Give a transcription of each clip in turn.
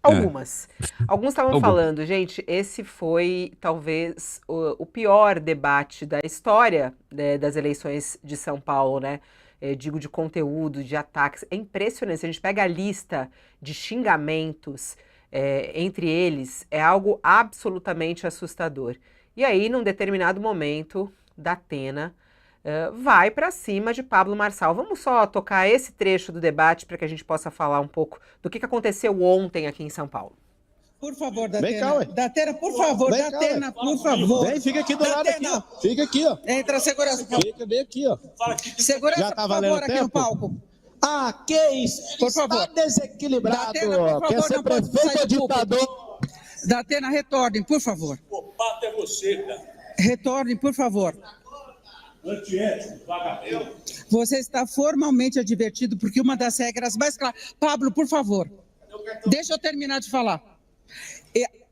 É, Algumas. Alguns estavam algum. falando, gente, esse foi talvez o pior debate da história, né, das eleições de São Paulo, né? Digo de conteúdo, de ataques. É impressionante. Se a gente pega a lista de xingamentos, entre eles, é algo absolutamente assustador. E aí, num determinado momento, Datena vai para cima de Pablo Marçal. Vamos só tocar esse trecho do debate para que a gente possa falar um pouco do que aconteceu ontem aqui em São Paulo. Por favor, Vem cá, Datena. ué. Datena, por favor, Vem cá, Datena, ué. por favor. Vem, fica aqui do lado aqui, ó. Datena, Fica aqui, ó. entra, segurança, por favor. Fica bem aqui, ó. Segurança, Já tá por valendo favor, aqui no tempo? palco. Ah, que isso? Ele Por está favor. desequilibrado. Datena, por Quer favor, ser não pode prefeito sair ou do púlpito. ditador? Datena, retornem, por favor. O pato é você, cara. Retornem, por favor. Antiético, vagabundo. Você está formalmente advertido, porque uma das regras mais claras... Pablo, por favor, deixa eu terminar de falar.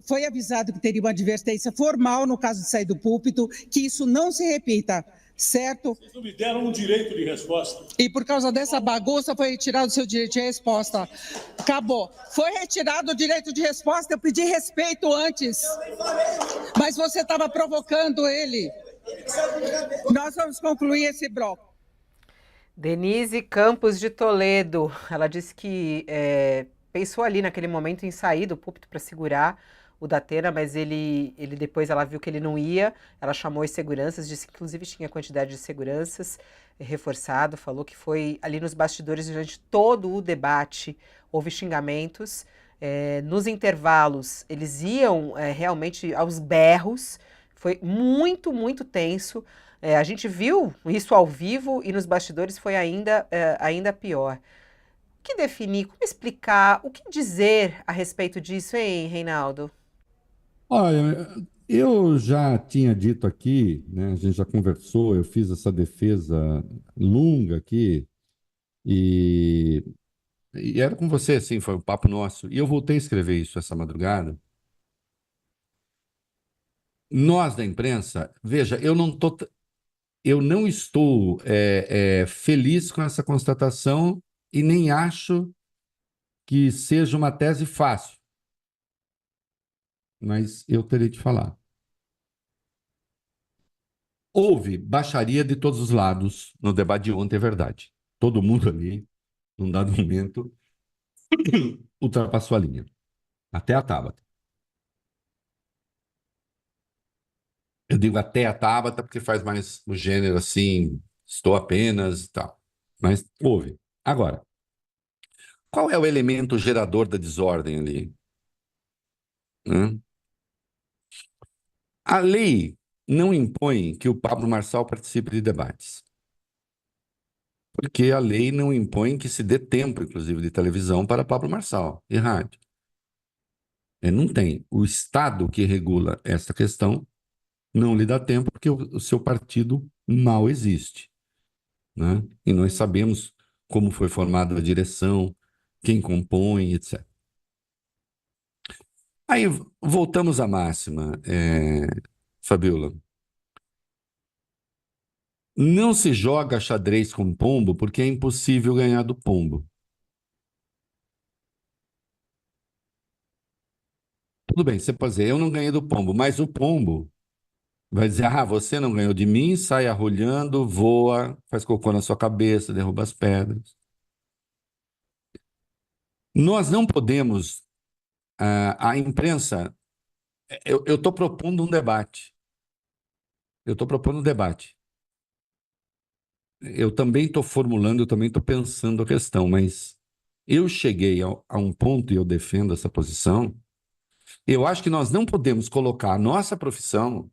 Foi avisado que teria uma advertência formal no caso de sair do púlpito, que isso não se repita, certo? Vocês não me deram um direito de resposta. E por causa dessa bagunça foi retirado o seu direito de resposta. Acabou. Foi retirado o direito de resposta, eu pedi respeito antes. Mas você estava provocando ele. Nós vamos concluir esse bloco. Denise Campos de Toledo, ela disse que pensou ali naquele momento em sair do púlpito para segurar o Datena, mas ele depois ela viu que ele não ia, ela chamou as seguranças, disse que inclusive tinha quantidade de seguranças reforçado, falou que foi ali nos bastidores durante todo o debate, houve xingamentos, nos intervalos eles iam realmente aos berros, foi muito, muito tenso. A gente viu isso ao vivo e nos bastidores foi ainda pior. O que definir, como explicar, o que dizer a respeito disso, hein, Reinaldo? Olha, eu já tinha dito aqui, né, a gente já conversou, eu fiz essa defesa longa aqui, e, e era com você, assim, foi um papo nosso. E eu voltei a escrever isso essa madrugada. Nós da imprensa, veja, eu não estou feliz com essa constatação e nem acho que seja uma tese fácil, mas eu terei de falar. Houve baixaria de todos os lados no debate de ontem, é verdade. Todo mundo ali, num dado momento, ultrapassou a linha. Até a Tabata. Eu digo até a Tabata porque faz mais o gênero assim, estou apenas e tal. Mas houve. Agora, qual é o elemento gerador da desordem ali? Hã? A lei não impõe que o Pablo Marçal participe de debates. Porque a lei não impõe que se dê tempo, inclusive, de televisão para Pablo Marçal e rádio. Não tem. O Estado que regula essa questão não lhe dá tempo porque o seu partido mal existe, né? E nós sabemos como foi formada a direção, quem compõe, etc. Aí voltamos à máxima, Fabiola. Não se joga xadrez com pombo porque é impossível ganhar do pombo. Tudo bem, você pode dizer, eu não ganhei do pombo, mas o pombo vai dizer, ah, você não ganhou de mim, sai arrulhando, voa, faz cocô na sua cabeça, derruba as pedras. Nós não podemos, a imprensa, eu estou propondo um debate. Eu estou propondo um debate. Eu também estou formulando, eu também estou pensando a questão, mas eu cheguei a um ponto, e eu defendo essa posição, eu acho que nós não podemos colocar a nossa profissão,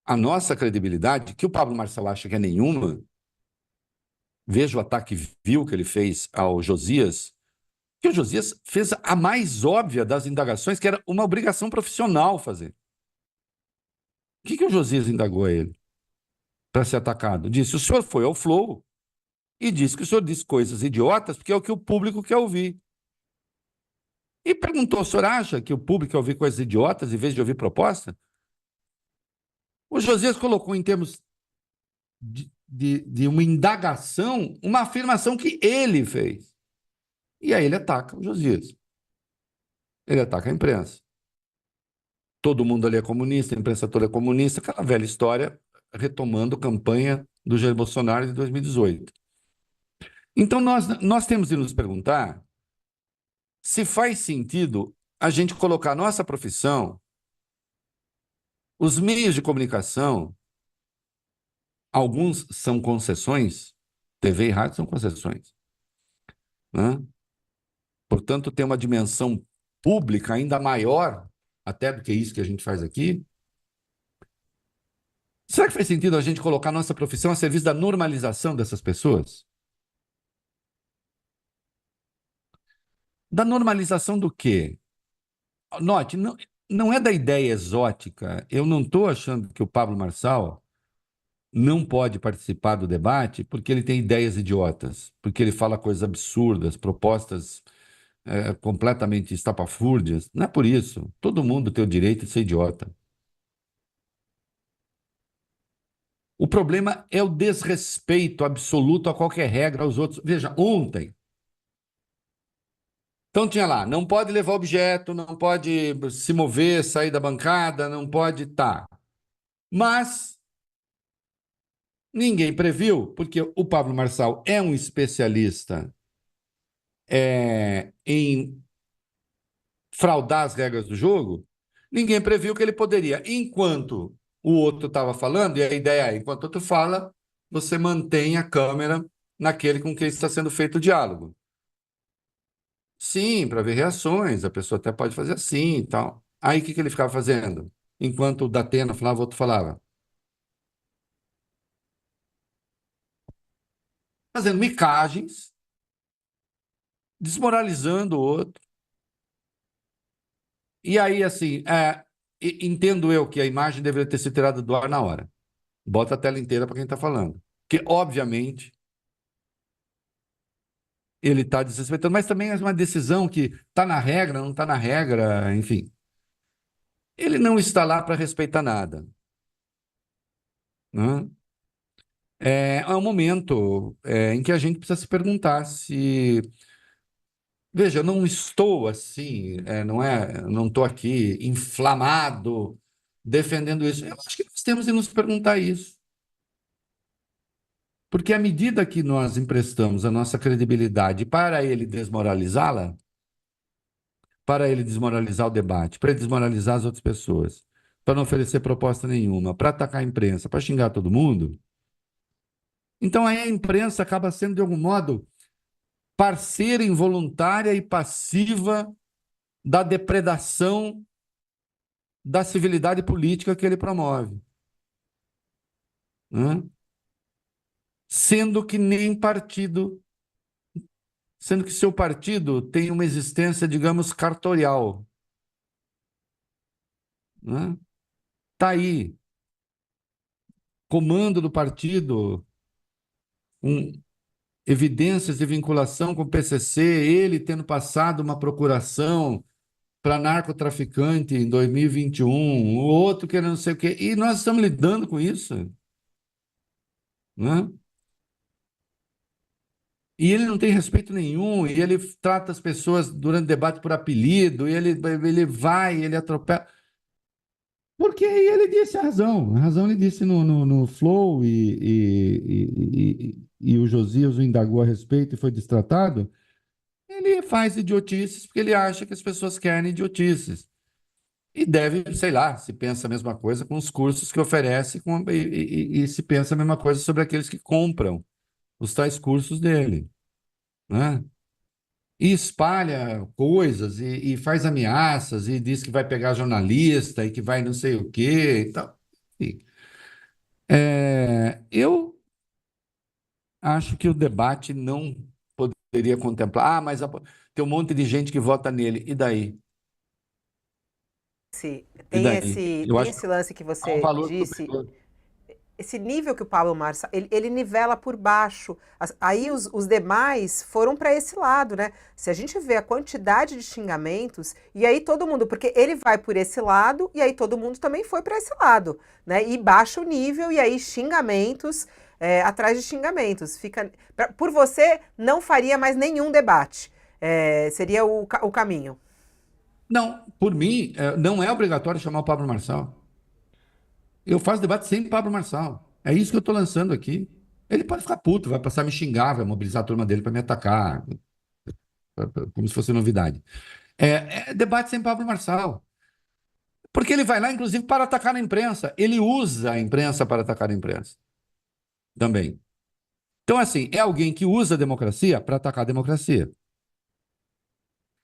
a nossa credibilidade, que o Pablo Marçal acha que é nenhuma. Veja o ataque vil que ele fez ao Josias, que o Josias fez a mais óbvia das indagações, que era uma obrigação profissional fazer. O que o Josias indagou a ele para ser atacado? Disse, o senhor foi ao Flow e disse que o senhor disse coisas idiotas porque é o que o público quer ouvir. E perguntou, o senhor acha que o público quer ouvir coisas idiotas em vez de ouvir proposta? O Josias colocou em termos de uma indagação, uma afirmação que ele fez. E aí ele ataca o Josias. ele ataca a imprensa. Todo mundo ali é comunista, a imprensa toda é comunista, aquela velha história, retomando a campanha do Jair Bolsonaro de 2018. Então, nós temos de nos perguntar se faz sentido a gente colocar a nossa profissão, os meios de comunicação, alguns são concessões, TV e rádio são concessões, né? Portanto, tem uma dimensão pública ainda maior, até do que isso que a gente faz aqui. Será que faz sentido a gente colocar a nossa profissão a serviço da normalização dessas pessoas? Da normalização do quê? Note, não é da ideia exótica. Eu não estou achando que o Pablo Marçal não pode participar do debate porque ele tem ideias idiotas, porque ele fala coisas absurdas, propostas completamente estapafúrdias. Não é por isso. Todo mundo tem o direito de ser idiota. O problema é o desrespeito absoluto a qualquer regra aos outros. Veja, ontem, então tinha lá, não pode levar objeto, não pode se mover, sair da bancada, não pode Mas ninguém previu, porque o Pablo Marçal é um especialista em fraudar as regras do jogo, ninguém previu que ele poderia, enquanto o outro estava falando, e a ideia é, enquanto o outro fala, você mantém a câmera naquele com quem está sendo feito o diálogo. Sim, para ver reações, a pessoa até pode fazer assim e tal. Aí o que ele ficava fazendo? Enquanto o Datena falava, o outro falava. Fazendo micagens, desmoralizando o outro. E aí, assim, entendo eu que a imagem deveria ter sido tirada do ar na hora. Bota a tela inteira para quem está falando. Porque, obviamente, ele está desrespeitando, mas também é uma decisão que está na regra, não está na regra, enfim. Ele não está lá para respeitar nada, né? É um momento em que a gente precisa se perguntar se... Veja, eu não estou assim, não estou aqui inflamado defendendo isso. Eu acho que nós temos de nos perguntar isso. Porque à medida que nós emprestamos a nossa credibilidade para ele desmoralizá-la, para ele desmoralizar o debate, para ele desmoralizar as outras pessoas, para não oferecer proposta nenhuma, para atacar a imprensa, para xingar todo mundo, então aí a imprensa acaba sendo, de algum modo, parceira involuntária e passiva da depredação da civilidade política que ele promove, né? Sendo que seu partido tem uma existência, digamos, cartorial, né? Tá aí, comando do partido, evidências de vinculação com o PCC, ele tendo passado uma procuração para narcotraficante em 2021, o outro que não sei o quê, e nós estamos lidando com isso, né? E ele não tem respeito nenhum, e ele trata as pessoas durante o debate por apelido, e ele atropela. Porque aí ele disse a razão ele disse no Flow, e o Josias o indagou a respeito e foi destratado. Ele faz idiotices porque ele acha que as pessoas querem idiotices. E deve, sei lá, se pensa a mesma coisa com os cursos que oferece e se pensa a mesma coisa sobre aqueles que compram os tais cursos dele, né? E espalha coisas e faz ameaças e diz que vai pegar jornalista e que vai não sei o quê e tal. Enfim, eu acho que o debate não poderia contemplar. Mas tem um monte de gente que vota nele. E daí? E Tem daí? Eu acho que esse lance que há um você valor disse, superior. esse nível que o Pablo Marçal, ele nivela por baixo. Aí os demais foram para esse lado, né? Se a gente vê a quantidade de xingamentos, e aí todo mundo, porque ele vai por esse lado, e aí todo mundo também foi para esse lado, né? E baixa o nível, e aí xingamentos atrás de xingamentos. Por você, não faria mais nenhum debate. Seria o caminho. Não, por mim, não é obrigatório chamar o Pablo Marçal. Eu faço debate sem Pablo Marçal. É isso que eu estou lançando aqui. Ele pode ficar puto, vai passar a me xingar, vai mobilizar a turma dele para me atacar, como se fosse novidade. É debate sem Pablo Marçal. Porque ele vai lá, inclusive, para atacar a imprensa. Ele usa a imprensa para atacar a imprensa também. Então, assim, é alguém que usa a democracia para atacar a democracia.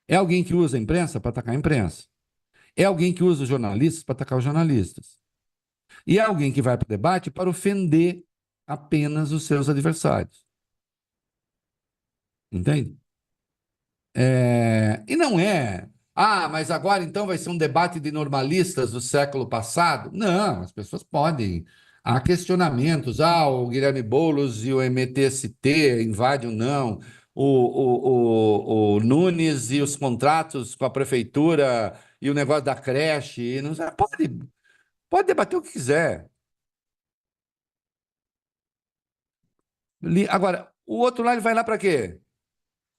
É alguém que usa a imprensa para atacar a imprensa. É alguém que usa os jornalistas para atacar os jornalistas. E é alguém que vai para o debate para ofender apenas os seus adversários. Entende? E não é. Ah, mas agora então vai ser um debate de normalistas do século passado? Não, as pessoas podem. Há questionamentos. Ah, o Guilherme Boulos e o MTST invadem ou não. O Nunes e os contratos com a prefeitura e o negócio da creche. Não sei, pode debater o que quiser. Agora, o outro lá, ele vai lá para quê?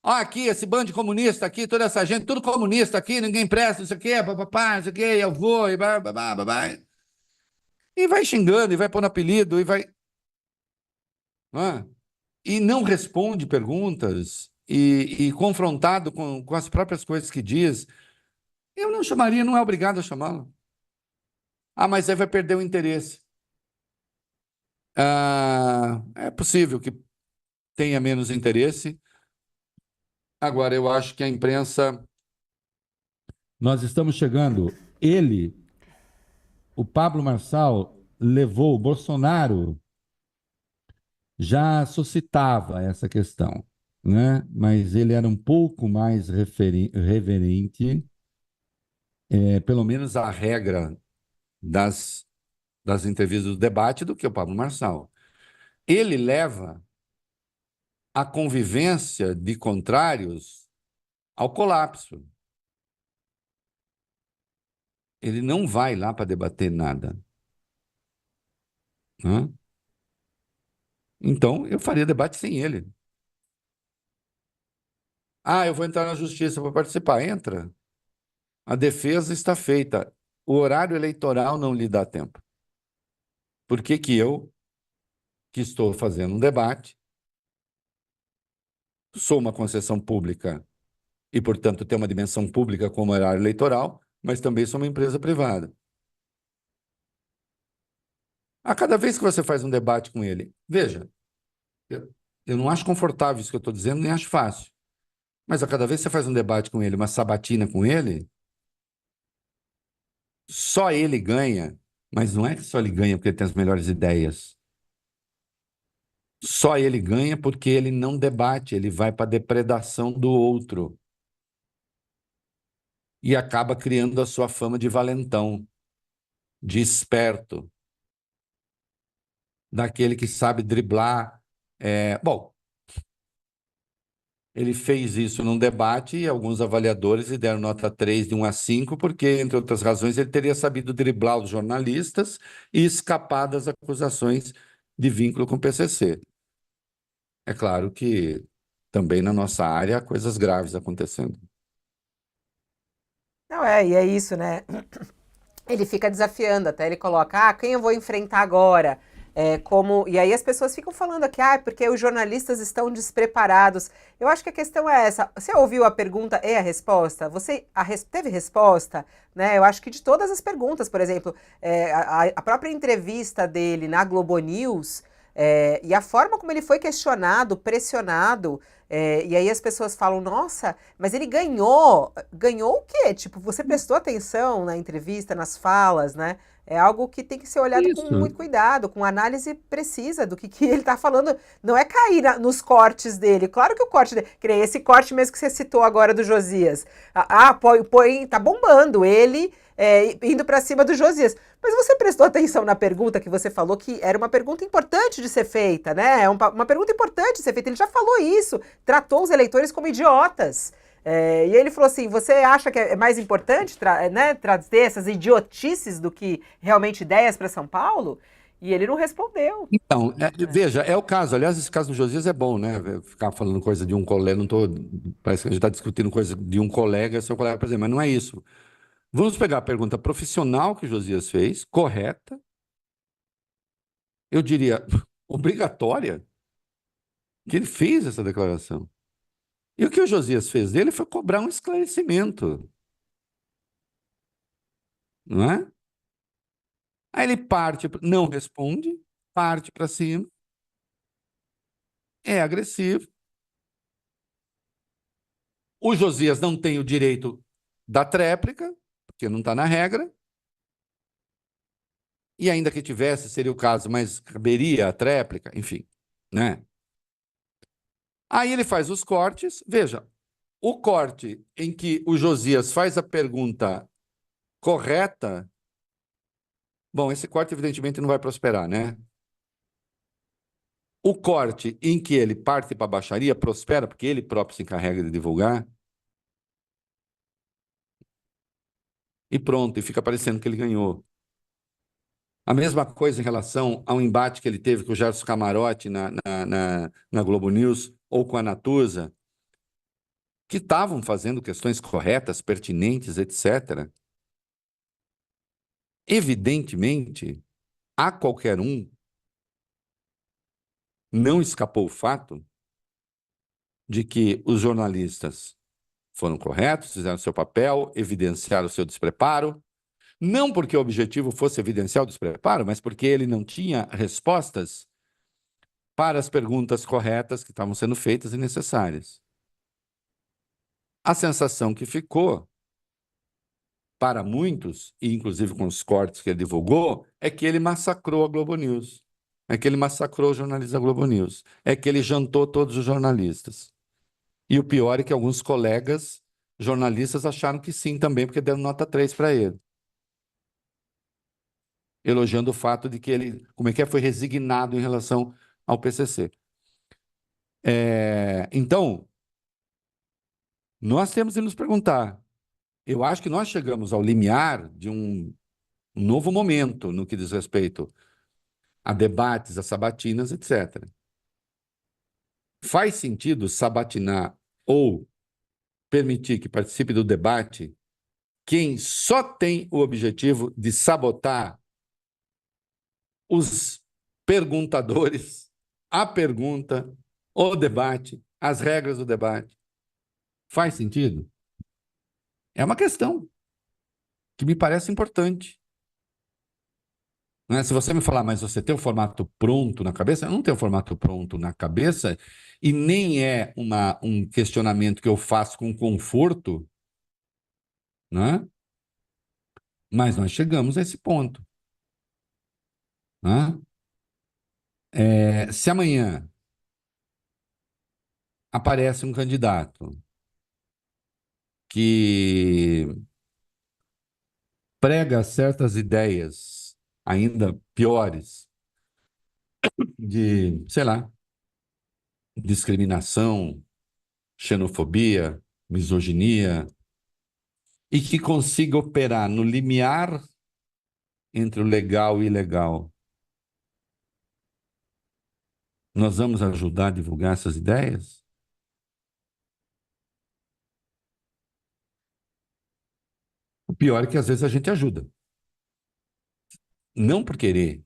Ó, aqui, esse bando de comunista aqui, toda essa gente, tudo comunista aqui, ninguém presta, isso aqui, papapá, isso aqui, eu vou, e babá. E vai xingando, e vai pondo apelido, e vai. Não é? E não responde perguntas, e confrontado com as próprias coisas que diz. Eu não chamaria, não é obrigado a chamá-lo. Ah, mas aí vai perder o interesse. É possível que tenha menos interesse. Agora, eu acho que a imprensa. Nós estamos chegando. O Pablo Marçal, levou o Bolsonaro, já suscitava essa questão, né? Mas ele era um pouco mais reverente, pelo menos a regra das entrevistas do debate, do que o Pablo Marçal. Ele leva a convivência de contrários ao colapso. Ele não vai lá para debater nada, né? Então, eu faria debate sem ele. Ah, eu vou entrar na justiça para participar. Entra. A defesa está feita. O horário eleitoral não lhe dá tempo. Por que que eu, que estou fazendo um debate, sou uma concessão pública e, portanto, tenho uma dimensão pública como horário eleitoral, mas também sou uma empresa privada? A cada vez que você faz um debate com ele, veja, eu não acho confortável isso que eu estou dizendo, nem acho fácil. Mas a cada vez que você faz um debate com ele, uma sabatina com ele, só ele ganha, mas não é que só ele ganha porque ele tem as melhores ideias. Só ele ganha porque ele não debate, ele vai para a depredação do outro. E acaba criando a sua fama de valentão, de esperto, daquele que sabe driblar. Bom, ele fez isso num debate e alguns avaliadores lhe deram nota 3 de 1 a 5, porque, entre outras razões, ele teria sabido driblar os jornalistas e escapar das acusações de vínculo com o PCC. É claro que também na nossa área há coisas graves acontecendo. Não, e é isso, né? Ele fica desafiando, até ele coloca, quem eu vou enfrentar agora? E aí as pessoas ficam falando aqui, porque os jornalistas estão despreparados. Eu acho que a questão é essa. Você ouviu a pergunta e a resposta? Teve resposta? Né? Eu acho que de todas as perguntas, por exemplo, a própria entrevista dele na Globo News, e a forma como ele foi questionado, pressionado, e aí as pessoas falam, nossa, mas ele ganhou. Ganhou o quê? Tipo, você prestou atenção na entrevista, nas falas, né? É algo que tem que ser olhado com Isso. muito cuidado, com análise precisa do que ele está falando. Não é cair nos cortes dele. Claro que o corte dele, que nem esse corte mesmo que você citou agora do Josias. Tá bombando ele indo para cima do Josias. Mas você prestou atenção na pergunta que você falou, que era uma pergunta importante de ser feita, né? É uma pergunta importante de ser feita. Ele já falou isso, tratou os eleitores como idiotas. E ele falou assim, você acha que é mais importante trazer essas idiotices do que realmente ideias para São Paulo? E ele não respondeu. Então, veja, é o caso. Aliás, esse caso do Josias é bom, né? Ficar falando coisa de um colega, não tô, parece que a gente está discutindo coisa de um colega, seu colega, por exemplo, mas não é isso. Vamos pegar a pergunta profissional que o Josias fez, correta, eu diria obrigatória, que ele fez essa declaração. E o que o Josias fez dele foi cobrar um esclarecimento, não é? Aí ele parte, não responde, parte para cima, é agressivo. O Josias não tem o direito da tréplica, porque não está na regra. E ainda que tivesse, seria o caso, mas caberia a tréplica, enfim, né? Aí ele faz os cortes. Veja, o corte em que o Josias faz a pergunta correta, bom, esse corte evidentemente não vai prosperar, né? O corte em que ele parte para a baixaria prospera, porque ele próprio se encarrega de divulgar. E pronto, e fica parecendo que ele ganhou. A mesma coisa em relação ao embate que ele teve com o Gerson Camarote na Globo News ou com a Natuza, que estavam fazendo questões corretas, pertinentes, etc. Evidentemente, a qualquer um não escapou o fato de que os jornalistas foram corretos, fizeram seu papel, evidenciaram o seu despreparo, não porque o objetivo fosse evidenciar o despreparo, mas porque ele não tinha respostas para as perguntas corretas que estavam sendo feitas e necessárias. A sensação que ficou para muitos, e inclusive com os cortes que ele divulgou, é que ele massacrou a Globo News. É que ele massacrou os jornalistas da Globo News. É que ele jantou todos os jornalistas. E o pior é que alguns colegas jornalistas acharam que sim também, porque deram nota 3 para ele. Elogiando o fato de que ele, como é que é, foi resignado em relação ao PCC. Então, nós temos de nos perguntar. Eu acho que nós chegamos ao limiar de um novo momento no que diz respeito a debates, a sabatinas, etc. Faz sentido sabatinar ou permitir que participe do debate quem só tem o objetivo de sabotar os perguntadores, a pergunta, o debate, as regras do debate? Faz sentido? É uma questão que me parece importante. Né? Se você me falar, mas você tem o formato pronto na cabeça, eu não tenho o formato pronto na cabeça e nem é um questionamento que eu faço com conforto, né? Mas nós chegamos a esse ponto. Né? Se amanhã aparece um candidato que prega certas ideias ainda piores de, sei lá, discriminação, xenofobia, misoginia, e que consiga operar no limiar entre o legal e ilegal, nós vamos ajudar a divulgar essas ideias? O pior é que às vezes a gente ajuda. Não por querer,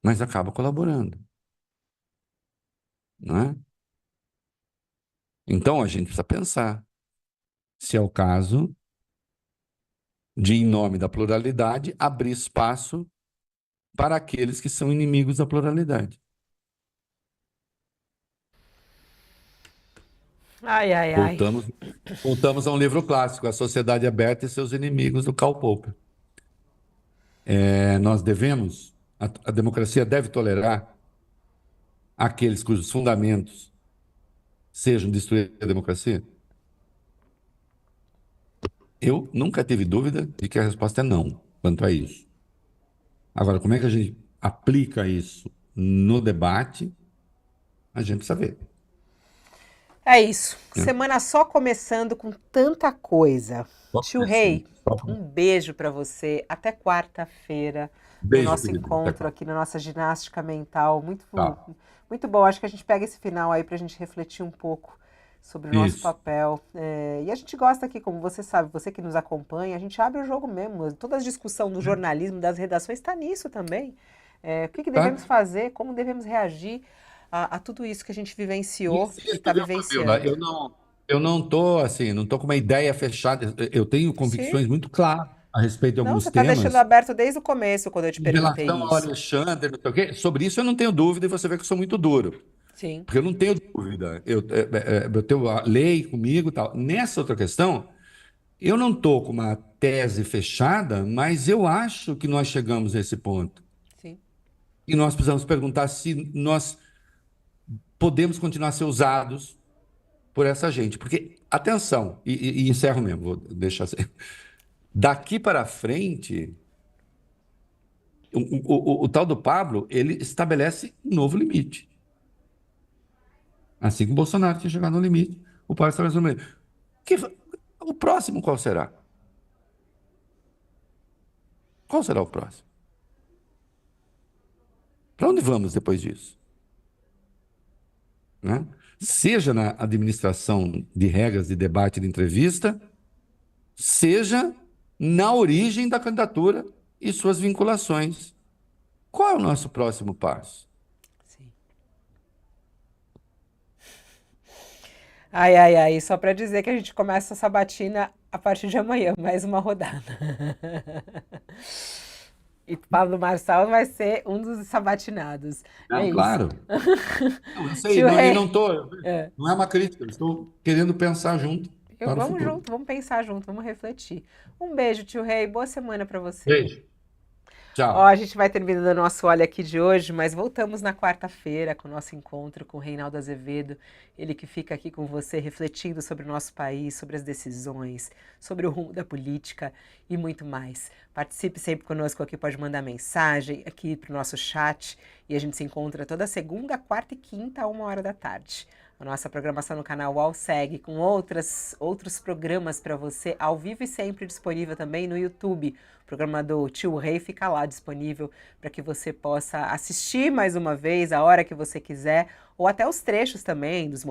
mas acaba colaborando. Não é? Então a gente precisa pensar se é o caso de, em nome da pluralidade, abrir espaço para aqueles que são inimigos da pluralidade. Ai, ai, ai. Voltamos a um livro clássico, A Sociedade Aberta e Seus Inimigos, do Karl Popper. Nós devemos, a democracia deve tolerar aqueles cujos fundamentos sejam destruir a democracia? Eu nunca tive dúvida de que a resposta é não, quanto a isso. Agora, como é que a gente aplica isso no debate? A gente precisa ver. É isso. É. Semana só começando com tanta coisa. Tio Rei, um beijo para você. Até quarta-feira, no Beijo, nosso querido. encontro aqui na nossa ginástica mental. Muito, Tá. muito bom. Acho que a gente pega esse final aí para a gente refletir um pouco sobre o nosso Isso. papel. E a gente gosta aqui, como você sabe, você que nos acompanha, a gente abre o jogo mesmo. Toda a discussão do jornalismo, das redações, está nisso também. O que devemos Tá? fazer, como devemos reagir a tudo isso que a gente vivenciou e Insisto, está viu, Fabiola? vivenciando. Eu não tô assim, não tô com uma ideia fechada. Eu tenho Sim. convicções muito claras a respeito de Não, você alguns está deixando temas. aberto desde o começo, quando eu te Em perguntei relação ao isso. Alexandre, não sei o quê, sobre isso eu não tenho dúvida, e você vê que eu sou muito duro. Sim, Porque eu não tenho dúvida. Eu tenho a lei comigo e tal. Nessa outra questão, eu não estou com uma tese fechada, mas eu acho que nós chegamos a esse ponto. sim. E nós precisamos perguntar se nós podemos continuar a ser usados por essa gente. Porque, atenção, e encerro mesmo, vou deixar assim. Daqui para frente, o tal do Pablo, ele estabelece um novo limite. Assim que o Bolsonaro tinha chegado no limite, o Pablo estabelece um novo limite. Que, o próximo qual será? Qual será o próximo? Para onde vamos depois disso? Né? Seja na administração de regras de debate e de entrevista, seja na origem da candidatura e suas vinculações. Qual é o nosso próximo passo? Sim. Ai, ai, ai. Só para dizer que a gente começa a sabatina a partir de amanhã, mais uma rodada. E Pablo Marçal vai ser um dos sabatinados. É Não, isso. claro. Não, eu sei, Tio não, e não Rei. tô, É. não é uma crítica, eu estou querendo pensar junto para o Vamos futuro. junto, vamos pensar junto, vamos refletir. Um beijo, tio Rei. Boa semana para você. Beijo. Ó, a Tchau. gente vai terminando o nosso Olha aqui de hoje, mas voltamos na quarta-feira com o nosso encontro com o Reinaldo Azevedo, ele que fica aqui com você refletindo sobre o nosso país, sobre as decisões, sobre o rumo da política e muito mais. Participe sempre conosco aqui, pode mandar mensagem aqui para o nosso chat e a gente se encontra toda segunda, quarta e quinta, a 1h da tarde. A nossa programação no canal UOL segue com outros programas para você, ao vivo e sempre disponível também no YouTube. O programa do Tio Rei fica lá disponível para que você possa assistir mais uma vez, a hora que você quiser, ou até os trechos também dos